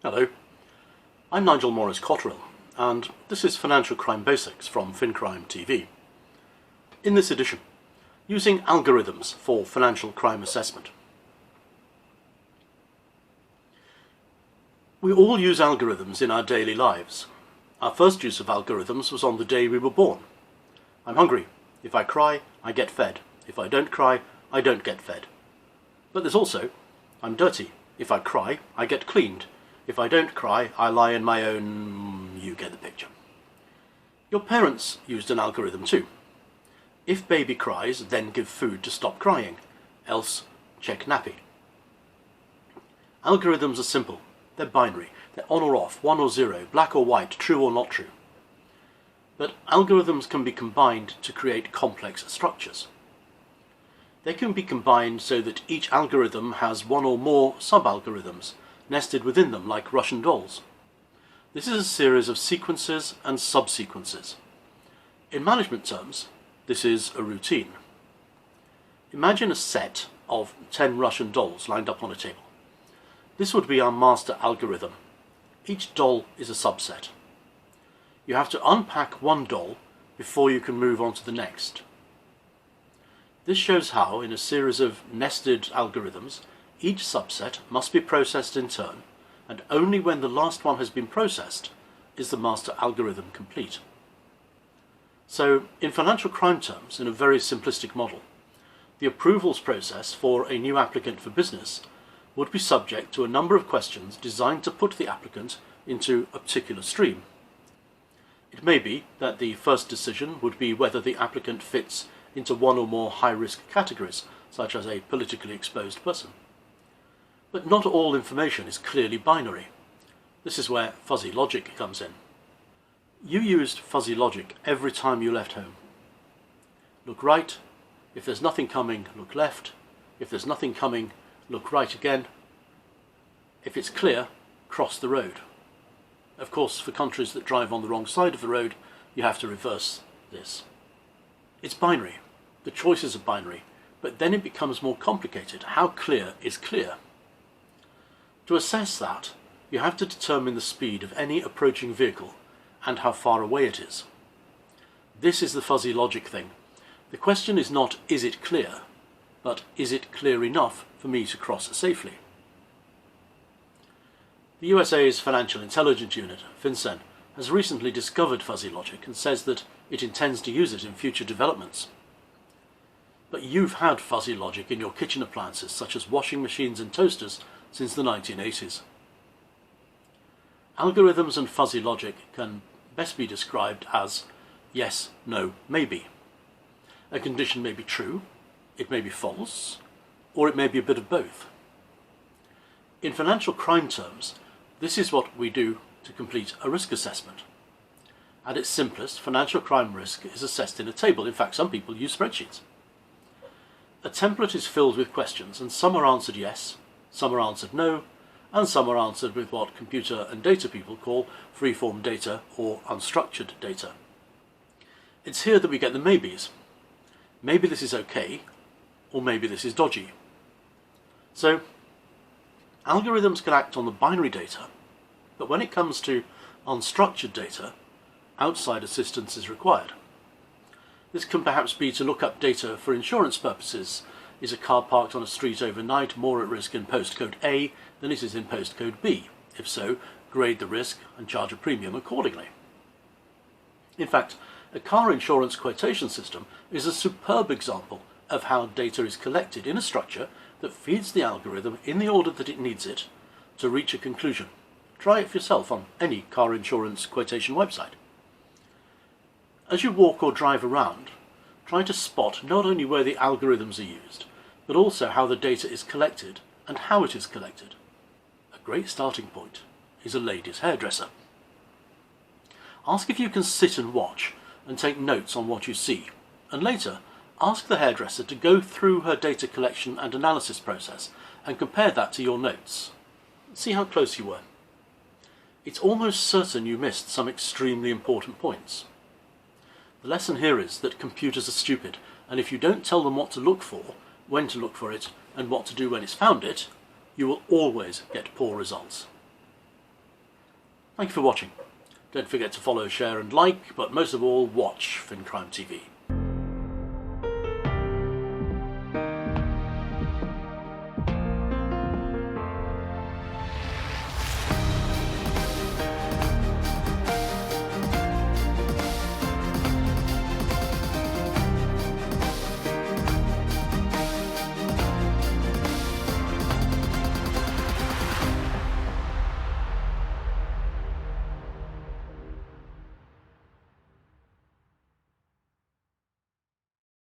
Hello, I'm Nigel Morris-Cotterill, and this is Financial Crime Basics from FinCrimeTV. In this edition, using algorithms for financial crime assessment. We all use algorithms in our daily lives. Our first use of algorithms was on the day we were born. I'm hungry. If I cry, I get fed. If I don't cry, I don't get fed. But there's also, I'm dirty. If I cry, I get cleaned. If I don't cry, I lie in my own... you get the picture. Your parents used an algorithm too. If baby cries, then give food to stop crying. Else, check nappy. Algorithms are simple. They're binary. They're on or off, 1 or 0, black or white, true or not true. But algorithms can be combined to create complex structures. They can be combined so that each algorithm has one or more sub-algorithms nested within them like Russian dolls. This is a series of sequences and subsequences. In management terms, this is a routine. Imagine a set of 10 Russian dolls lined up on a table. This would be our master algorithm. Each doll is a subset. You have to unpack one doll before you can move on to the next. This shows how, in a series of nested algorithms, each subset must be processed in turn, and only when the last one has been processed is the master algorithm complete. So, in financial crime terms, in a very simplistic model, the approvals process for a new applicant for business would be subject to a number of questions designed to put the applicant into a particular stream. It may be that the first decision would be whether the applicant fits into one or more high-risk categories, such as a politically exposed person. But not all information is clearly binary. This is where fuzzy logic comes in. You used fuzzy logic every time you left home. Look right. If there's nothing coming, look left. If there's nothing coming, look right again. If it's clear, cross the road. Of course, for countries that drive on the wrong side of the road, you have to reverse this. It's binary. The choices are binary, but then it becomes more complicated. How clear is clear? To assess that, you have to determine the speed of any approaching vehicle and how far away it is. This is the fuzzy logic thing. The question is not, is it clear, but is it clear enough for me to cross safely? The USA's Financial Intelligence Unit, FinCEN, has recently discovered fuzzy logic and says that it intends to use it in future developments. But you've had fuzzy logic in your kitchen appliances, such as washing machines and toasters, since the 1980s. Algorithms and fuzzy logic can best be described as yes, no, maybe. A condition may be true, it may be false, or it may be a bit of both. In financial crime terms, this is what we do to complete a risk assessment. At its simplest, financial crime risk is assessed in a table. In fact, some people use spreadsheets. A template is filled with questions, and some are answered yes, some are answered no, and some are answered with what computer and data people call free-form data or unstructured data. It's here that we get the maybes. Maybe this is okay, or maybe this is dodgy. So, algorithms can act on the binary data, but when it comes to unstructured data, outside assistance is required. This can perhaps be to look up data for insurance purposes. Is a car parked on a street overnight more at risk in postcode A than it is in postcode B? If so, grade the risk and charge a premium accordingly. In fact, a car insurance quotation system is a superb example of how data is collected in a structure that feeds the algorithm in the order that it needs it to reach a conclusion. Try it for yourself on any car insurance quotation website. As you walk or drive around, try to spot not only where the algorithms are used, but also how the data is collected and how it is collected. A great starting point is a lady's hairdresser. Ask if you can sit and watch and take notes on what you see, and later ask the hairdresser to go through her data collection and analysis process and compare that to your notes. See how close you were. It's almost certain you missed some extremely important points. The lesson here is that computers are stupid, and if you don't tell them what to look for, when to look for it, and what to do when it's found it, you will always get poor results. Thank you for watching. Don't forget to follow, share and like, but most of all, watch FinCrime TV.